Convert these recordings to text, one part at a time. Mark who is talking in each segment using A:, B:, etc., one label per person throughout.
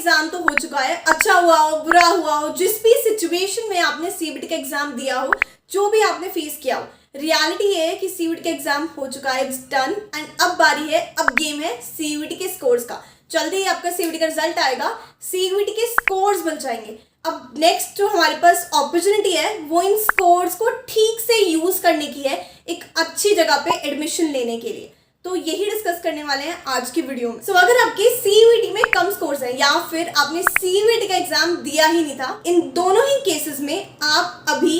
A: Exam तो हो चुका है, अच्छा हुआ हो बुरा हुआ हो, जिस भी सिचुएशन में आपने सीबीटी का एग्जाम दिया हो, जो भी आपने फेस किया हो, रियलिटी ये है कि सीबीटी का एग्जाम हो चुका है, इट्स डन। एंड अब बारी है, अब गेम है सीबीटी के स्कोर्स का। जल्दी ही आपका सीबीटी का रिजल्ट आएगा, सीबीटी के स्कोर्स बन जाएंगे। अब नेक्स्ट जो हमारे पास अपॉर्चुनिटी है वो इन स्कोर्स को ठीक से यूज करने की है, एक अच्छी जगह पे एडमिशन लेने के लिए। तो यही डिस्कस करने वाले हैं आज की वीडियो में। अगर आपके सीयूईटी में कम स्कोर्स हैं या फिर आपने सीयूईटी का एग्जाम दिया ही नहीं था, इन दोनों ही केसेस में आप अभी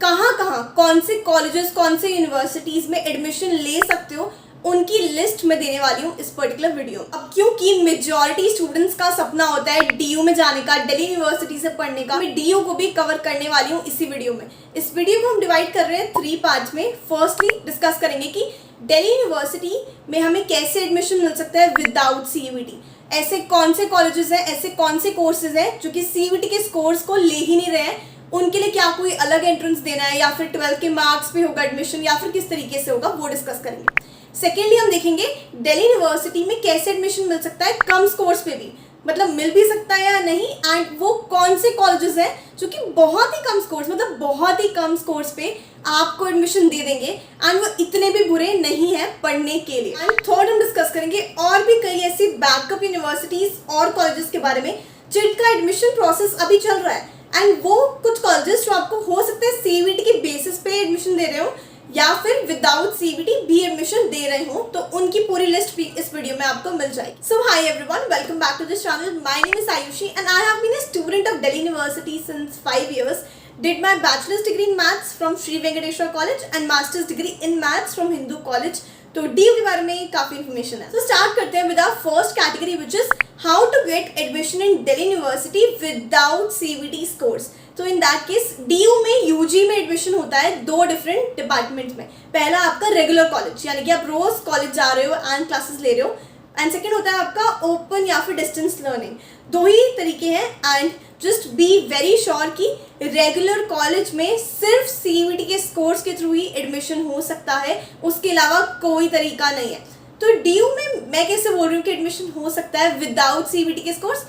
A: कहाँ कौन से कॉलेजेस कौन से यूनिवर्सिटीज में एडमिशन ले सकते हो, उनकी लिस्ट में देने वाली हूँ इस पर्टिकुलर वीडियो। अब क्योंकि मेजॉरिटी स्टूडेंट्स का सपना होता है डीयू में जाने का, दिल्ली यूनिवर्सिटी से पढ़ने का, मैं डीयू को भी कवर करने वाली हूँ इसी वीडियो में। इस वीडियो को हम डिवाइड कर रहे हैं 3 पार्ट्स में। फर्स्टली डिस्कस करेंगे कि दिल्ली यूनिवर्सिटी में हमें कैसे एडमिशन मिल सकता है विदाउट सीयूईटी, ऐसे कौन से कॉलेजेस हैं, ऐसे कौन से कोर्सेज हैं जो कि सीयूईटी के स्कोर्स को ले ही नहीं रहे हैं, उनके लिए क्या कोई अलग एंट्रेंस देना है या फिर 12th के मार्क्स पे होगा एडमिशन या फिर किस तरीके से होगा, वो डिस्कस करेंगे। सेकेंडली हम देखेंगे दिल्ली यूनिवर्सिटी में कैसे एडमिशन मिल सकता है कम स्कोर्स पे भी, मतलब मिल भी सकता है या नहीं, एंड वो कौन से कॉलेजेस हैं जो कि बहुत ही कम स्कोर्स, मतलब बहुत ही कम स्कोर्स पे आपको एडमिशन दे देंगे एंड वो इतने भी बुरे नहीं है पढ़ने के लिए। एंड थर्ड हम डिस्कस करेंगे और भी कई ऐसी बैकअप यूनिवर्सिटीज और कॉलेजेस के बारे में जिनका एडमिशन प्रोसेस अभी चल रहा है, एंड वो कुछ कॉलेजेस जो आपको हो सकता है सीयूईटी के बेसिस पे एडमिशन दे रहे हो या फिर विदाउट सीयूईटी भी एडमिशन दे रहे हो, तो उनकी पूरी लिस्ट भी इस वीडियो में आपको मिल जाएगी। So hi everyone, welcome back to this channel. My name is Ayushi and I have been a student of Delhi university since 5 years. Did my bachelor's degree in maths from Sri Venkateshwar College and master's degree in maths from Hindu College. तो DU के बारे में काफी information है। तो start करते हैं with our first category which is how to get admission in Delhi University without CUET scores. तो इन दैट केस डीयू में यूजी में एडमिशन होता है 2 डिफरेंट डिपार्टमेंट्स में। पहला आपका रेगुलर कॉलेज, यानी कि आप रोज कॉलेज जा रहे हो एंड क्लासेस ले रहे हो, एंड सेकेंड होता है आपका ओपन या फिर डिस्टेंस लर्निंग। 2 ही तरीके हैं and just be very sure कि रेगुलर कॉलेज में सिर्फ सीयूईटी के स्कोर्स के थ्रू ही एडमिशन हो सकता है, उसके अलावा कोई तरीका नहीं है। तो डीयू में मैं कैसे बोल रही हूँ कि एडमिशन हो सकता है विदाउट सीयूईटी के स्कोर्स,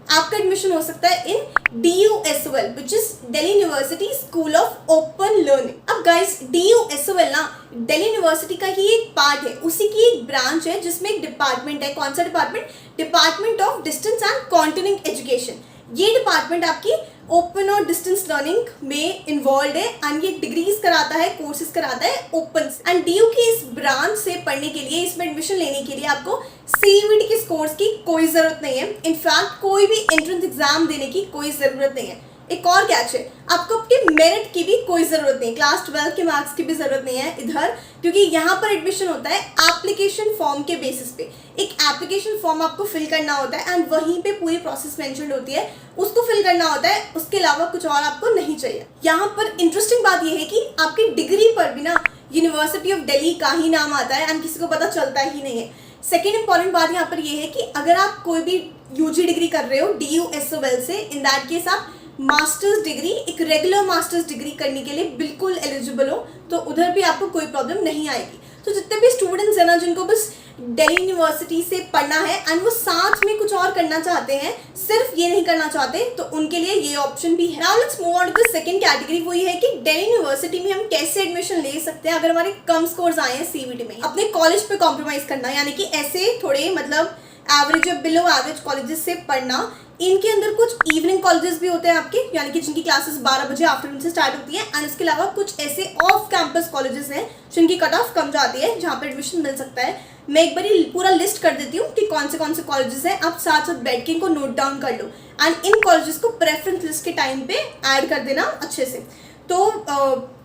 A: आपका एडमिशन हो सकता है इन DUSOL which is Delhi university school of open learning. अब गाइस DUSOL ना दिल्ली यूनिवर्सिटी का ही एक पार्ट है, उसी की एक ब्रांच है जिसमें एक डिपार्टमेंट है। कौन सा department? Department of distance and continuing education. ये डिपार्टमेंट आपकी ओपन और डिस्टेंस लर्निंग में इन्वॉल्व है एंड ये डिग्रीज कराता है, कोर्सेज कराता है ओपन से। एंड डीयू की इस ब्रांच से पढ़ने के लिए, इसमें एडमिशन लेने के लिए आपको सीयूईटी के स्कोर्स की कोई जरूरत नहीं है। इनफैक्ट कोई भी एंट्रेंस एग्जाम देने की कोई जरूरत नहीं है। एक और कैच है, आपको आपके मेरिट की भी कोई जरूरत नहीं, क्लास 12 के मार्क्स की भी जरूरत नहीं है इधर, क्योंकि यहाँ पर एडमिशन होता है एप्लीकेशन फॉर्म के बेसिस पे। एक एप्लीकेशन फॉर्म आपको फिल करना होता है एंड वहीं पे पूरी प्रोसेस मेंशन होती है, उसको फिल करना होता है, उसके अलावा कुछ और आपको नहीं चाहिए। यहाँ पर इंटरेस्टिंग बात यह है कि आपकी डिग्री पर भी ना यूनिवर्सिटी ऑफ दिल्ली का ही नाम आता है एंड किसी को पता चलता ही नहीं है। सेकेंड इंपॉर्टेंट बात यहाँ पर यह है कि अगर आप कोई भी यूजी डिग्री कर रहे हो DUSOL से, इन दैट केस आप मास्टर्स डिग्री, एक रेगुलर मास्टर्स डिग्री करने के लिए बिल्कुल एलिजिबल हो, तो उधर भी आपको कोई प्रॉब्लम नहीं आएगी। तो जितने भी स्टूडेंट्स हैं ना जिनको बस दिल्ली यूनिवर्सिटी से पढ़ना है एंड वो साथ में कुछ और करना चाहते हैं, सिर्फ ये नहीं करना चाहते, तो उनके लिए ये ऑप्शन भी है। Now let's move on to the second category. वो ये है कि दिल्ली यूनिवर्सिटी में हम कैसे एडमिशन ले सकते हैं अगर हमारे कम स्कोर्स आए हैं सीयूईटी में। अपने कॉलेज पे कॉम्प्रोमाइज करना, यानी कि ऐसे थोड़े मतलब एवरेज या बिलो एवरेज कॉलेजेस से पढ़ना। इनके अंदर कुछ इवनिंग कॉलेजेस भी होते हैं आपके, यानी कि जिनकी क्लासेस 12 बजे आफ्टरनून से स्टार्ट होती है, एंड इसके अलावा कुछ ऐसे ऑफ कैंपस कॉलेजेस हैं जिनकी कट ऑफ कम जाती है, जहाँ पे एडमिशन मिल सकता है। मैं एक बार पूरा लिस्ट कर देती हूँ कि कौन से कॉलेजेस हैं, आप साथ साथ बैठ के इनको नोट डाउन कर लो एंड इन कॉलेजेस को प्रेफरेंस लिस्ट के टाइम पे ऐड कर देना अच्छे से। तो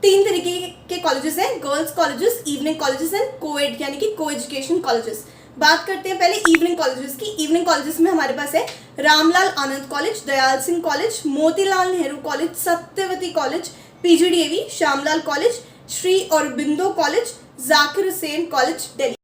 A: 3 तरीके के कॉलेजेस हैं, girls colleges, evening colleges and coed यानी कि को एजुकेशन कॉलेजेस। बात करते हैं पहले इवनिंग कॉलेजेस की। इवनिंग कॉलेजेस में हमारे पास है Ramlal Anand college, Dayal Singh college, Motilal Nehru college, Satyawati college, PGDAV, Shyamlal college, Shri Aurobindo college, Zakir Hussain college Delhi.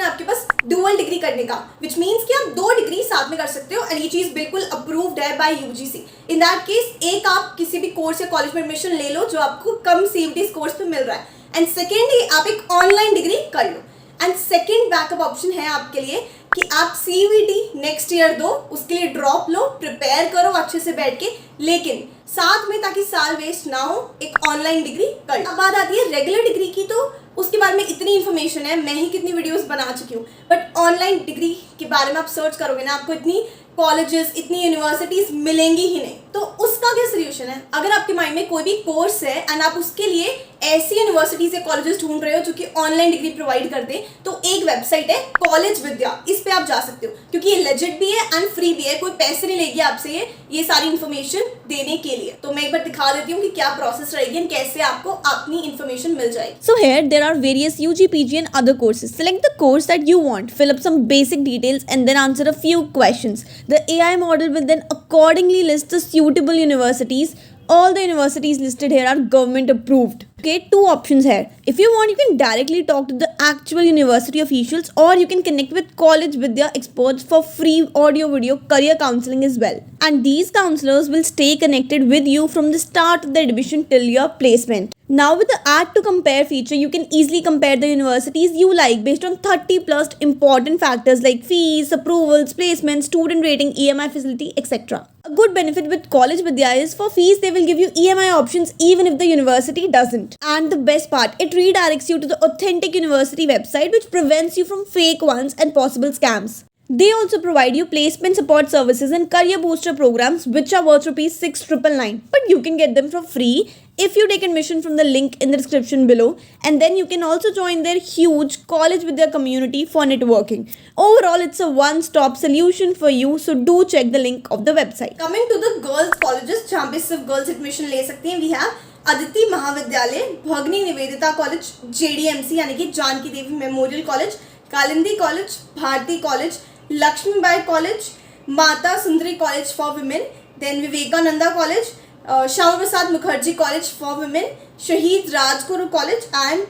A: आपके पास डुअल डिग्री करने का, विच मीन्स कि आप 2 डिग्री साथ में कर सकते हो एंड ये चीज बिल्कुल अप्रूव्ड है by UGC। In that case एक आप किसी भी कोर्स या कॉलेज में एडमिशन ले लो जो आपको कम सीयूईटी स्कोर्स पे मिल रहा है, एंड सेकेंडली आप एक ऑनलाइन डिग्री कर लो। एंड सेकेंड बैकअप ऑप्शन है आपके लिए कि आप सीयूईटी नेक्स्ट ईयर दो, उसके लिए ड्रॉप लो, प्रिपेयर करो अच्छे से बैठ के, लेकिन साथ में ताकि साल वेस्ट ना हो एक ऑनलाइन डिग्री कर। अब बात आती है रेगुलर डिग्री की, तो उसके बारे में इतनी इन्फॉर्मेशन है, मैं ही कितनी वीडियोस बना चुकी हूँ, बट ऑनलाइन डिग्री के बारे में आप सर्च करोगे ना, आपको इतनी कॉलेजेस, इतनी यूनिवर्सिटीज मिलेंगी ही नहीं। तो उसका क्या सोल्यूशन है? अगर आपके माइंड में कोई भी कोर्स है एंड आप उसके लिए ऐसी यूनिवर्सिटीज या कॉलेजेस ढूंढ रहे हो जो कि ऑनलाइन डिग्री प्रोवाइड कर दे, तो एक वेबसाइट है कॉलेज विद्या, इस पे आप जा सकते हो, क्योंकि ये लेजिट भी है एंड फ्री भी है, कोई पैसे नहीं लेगी आपसे ये सारी इन्फॉर्मेशन देने के लिए। तो मैं एक बार दिखा देती हूँ कि क्या प्रोसेस रहेगी एंड कैसे आपको अपनी इन्फॉर्मेशन मिल जाएगी।
B: So here there are various UG, PG and other courses. Select the course that you want, fill up some basic details and then answer a few questions. The AI model will then accordingly list the suitable universities. All the universities listed here are government approved. Okay, two options here. If you want, you can directly talk to the actual university officials, or you can connect with College Vidya experts for free audio video career counseling as well. And these counselors will stay connected with you from the start of the admission till your placement. Now with the add to compare feature, you can easily compare the universities you like based on 30 plus important factors like fees, approvals, placements, student rating, EMI facility, etc. A good benefit with College Vidya is for fees, they will give you EMI options even if the university doesn't. And the best part, it redirects you to the authentic university website, which prevents you from fake ones and possible scams. They also provide you placement support services and career booster programs, which are worth ₹6,999. But you can get them for free if you take admission from the link in the description below, and then you can also join their huge College with their community for networking. Overall, it's a one-stop solution for you, so do check the link of the website.
A: Coming to the girls colleges, जहाँ पे सिर्फ girls admission ले सकती हैं, we have Aditi महाविद्यालय, भगनी Nivedita college, JDMC यानी कि Janki Devi memorial college, Kalindi college, Bharati college, Lakshmibai college, Mata Sundari college for women, then Vivekananda college, Shyama Prasad Mukherjee college for women, Shaheed Rajguru college and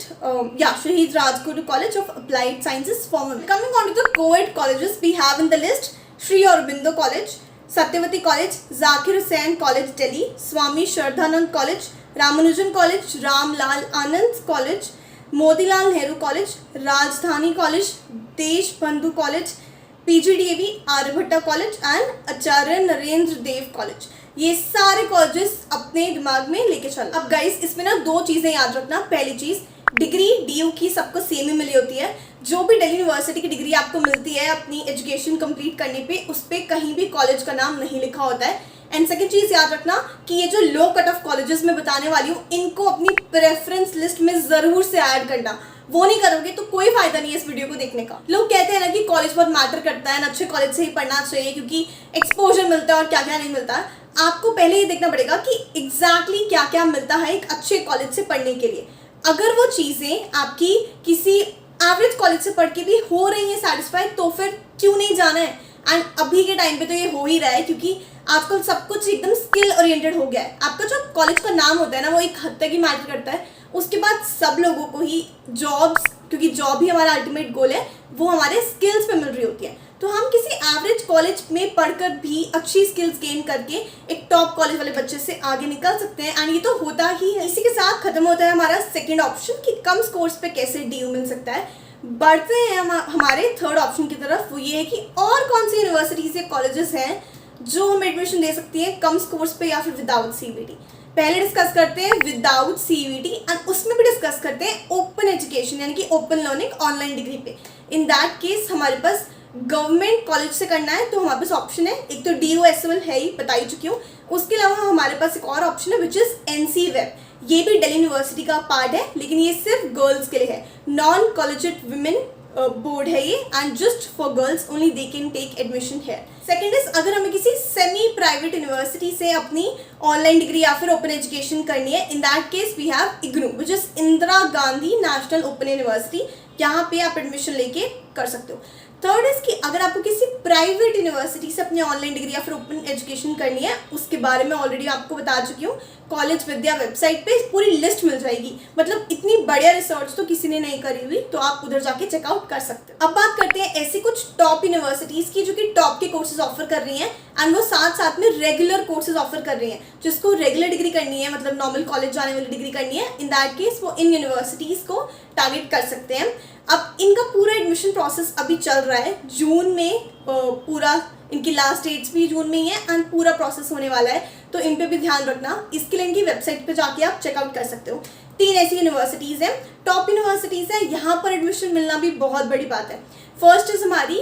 A: Shaheed Rajguru college of applied sciences for women. Coming on to the co-ed colleges, we have in the list Sri Aurobindo College, Satyawati college, Zakir Hussain college Delhi, Swami Shraddhanand college, Ramanujan college, Ramlal Anand college, Motilal Nehru college, Rajdhani college, Desh Bandhu college, PGDAV Aryabhatta college and Acharya Narendra Dev college. ये सारे colleges अपने दिमाग में लेके चलो. अब guys इसमें ना दो चीजें याद रखना. पहली चीज, डिग्री DU की सबको सेम ही मिली होती है. जो भी दिल्ली यूनिवर्सिटी की डिग्री आपको मिलती है अपनी एजुकेशन कंप्लीट करने पे, उस पर कहीं भी कॉलेज का नाम नहीं लिखा होता है. एंड सेकंड चीज याद रखना कि ये जो लो कट ऑफ कॉलेजेस में बताने वाली हूँ, इनको अपनी प्रेफरेंस लिस्ट में जरूर से ऐड करना. वो नहीं करोगे तो कोई फायदा नहीं है इस वीडियो को देखने का. लोग कहते हैं ना कि कॉलेज बहुत मैटर करता है, अच्छे कॉलेज से ही पढ़ना चाहिए क्योंकि एक्सपोजर मिलता है और क्या क्या नहीं मिलता है. आपको पहले ये देखना पड़ेगा कि एग्जैक्टली क्या क्या मिलता है एक अच्छे कॉलेज से पढ़ने के लिए. अगर वो चीज़ें आपकी किसी एवरेज कॉलेज से पढ़ के भी हो रही है सेटिस्फाइड, तो फिर क्यों नहीं जाना है. एंड अभी के टाइम पे तो ये हो ही रहा है क्योंकि आजकल सब कुछ एकदम स्किल ओरिएंटेड हो गया है. आपका जो कॉलेज का नाम होता है ना, वो एक हद तक ही मैटर करता है. उसके बाद सब लोगों को ही जॉब्स, क्योंकि जॉब ही हमारा अल्टीमेट गोल है, वो हमारे स्किल्स पे मिल रही होती है. तो हम किसी एवरेज कॉलेज में पढ़कर भी अच्छी स्किल्स गेन करके एक टॉप कॉलेज वाले बच्चे से आगे निकल सकते हैं. एंड ये तो होता ही है. इसी के साथ खत्म होता है हमारा सेकंड ऑप्शन कि कम स्कोर्स पे कैसे DU मिल सकता है. बढ़ते हैं हम हमारे थर्ड ऑप्शन की तरफ. वो ये है कि और कौन सी यूनिवर्सिटीज या कॉलेजेस हैं जो हम एडमिशन दे सकती हैं कम स्कोर्स पे या फिर विदाउट CVT. पहले डिस्कस करते हैं विदाउट CVT एंड उसमें भी डिस्कस करते हैं ओपन एजुकेशन यानी कि ओपन लर्निंग ऑनलाइन डिग्री पे. इन दैट केस हमारे पास गवर्नमेंट कॉलेज से करना है तो हमारे पास ऑप्शन है, एक तो DUSL है ही, बता ही चुकी हूँ. उसके अलावा हमारे पास एक और ऑप्शन है विच इज NC वेब. ये भी दिल्ली यूनिवर्सिटी का पार्ट है, लेकिन ये सिर्फ गर्ल्स के लिए है. नॉन कॉलेजेड वुमेन बोर्ड है ये and just for girls only they can take admission है. सेकेंड इज, अगर हमें किसी सेमी प्राइवेट यूनिवर्सिटी से अपनी ऑनलाइन डिग्री या फिर ओपन एजुकेशन करनी है, in that case we have IGNOU which is Indira Gandhi National Open University. यहाँ पे आप एडमिशन लेके कर सकते हो. थर्ड इज कि अगर आपको किसी प्राइवेट यूनिवर्सिटी से अपनी ऑनलाइन डिग्री या फिर ओपन एजुकेशन करनी है, उसके बारे में ऑलरेडी आपको बता चुकी हूँ. कॉलेज विद्या वेबसाइट पे पूरी लिस्ट मिल जाएगी. मतलब इतनी बढ़िया रिसर्च तो किसी ने नहीं करी हुई, तो आप उधर जाके चेकआउट कर सकते हो. अब बात करते हैं ऐसी कुछ टॉप यूनिवर्सिटीज की जो कि टॉप के कोर्सेज ऑफर कर रही हैं एंड वो साथ साथ में रेगुलर कोर्सेज ऑफर कर रही हैं. जिसको रेगुलर डिग्री करनी है, मतलब नॉर्मल कॉलेज जाने वाली डिग्री करनी है, इन दैट केस वो इन यूनिवर्सिटीज को टारगेट कर सकते हैं. अब इनका पूरा एडमिशन प्रोसेस अभी चल रहा है, जून में पूरा इनकी लास्ट डेट्स भी जून में ही है एंड पूरा प्रोसेस होने वाला है, तो इन पे भी ध्यान रखना। इसके लिए इनकी वेबसाइट पे जाके आप चेकआउट कर सकते हो। 3 ऐसी यूनिवर्सिटीज़ हैं, टॉप यूनिवर्सिटीज़ हैं, यहाँ पर एडमिशन मिलना भी बहुत बड़ी बात है। फर्स्ट इज़ हमारी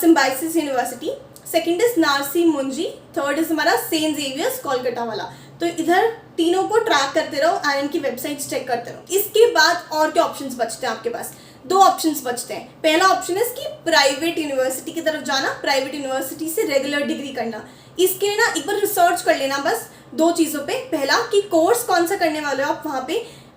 A: Symbiosis University, second is Narsee Monjee, third is हमारा सेंट जेवियर्स कोलकाता वाला। तो इधर तीनों को ट्रैक करते रहो एंड इनकी वेबसाइट्स चेक करते रहो। इसके बाद और क्या ऑप्शंस बचते हैं आपके पास? 2 ऑप्शंस बचते हैं। पहला ऑप्शन है कि प्राइवेट यूनिवर्सिटी की तरफ जाना, प्राइवेट यूनिवर्सिटी से रेगुलर डिग्री करना। इसके लिए ना एक बार रिसर्च कर लेना बस 2 चीज़ों पे, पहला कि कोर्स कौन सा करने वाले हो आप वहाँ पे,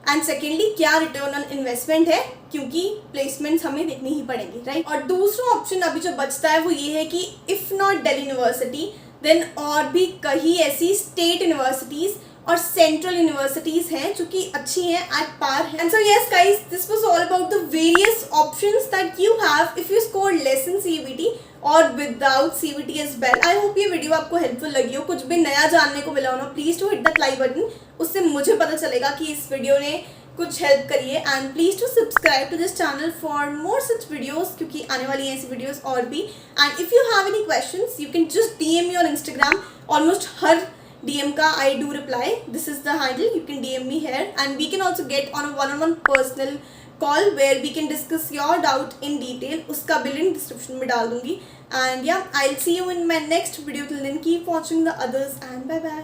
A: एंड सेकेंडली क्या रिटर्न ऑन इन्वेस्टमेंट है, क्योंकि प्लेसमेंट्स हमें देखनी ही पड़ेंगी, राइट। और दूसरा ऑप्शन अभी जो बचता है वो ये है कि if not Delhi university then और भी कई ऐसी स्टेट यूनिवर्सिटीज़ और सेंट्रल यूनिवर्सिटीज हैं जो कि अच्छी हैं, एट पार हैं। And so yes guys, this was all about the various options that you have if you score less in CBT और without CBT as well. I hope ये video आपको helpful लगी हो, कुछ भी नया जानने को मिला हो ना, please to hit that like button, उससे मुझे पता चलेगा कि इस वीडियो ने कुछ हेल्प करी है। And please to subscribe to this channel for more such videos, क्योंकि आने वाली हैं ऐसी वीडियोस और भी। And if you have any questions you can just DM me on Instagram, almost हर DM का I do reply. This is the handle. You can DM me here, and we can also get on a one-on-one personal call where we can discuss your doubt in detail. उसका भी link description में डाल दूँगी. And yeah, I'll see you in my next video. Till then, keep watching the others and bye bye.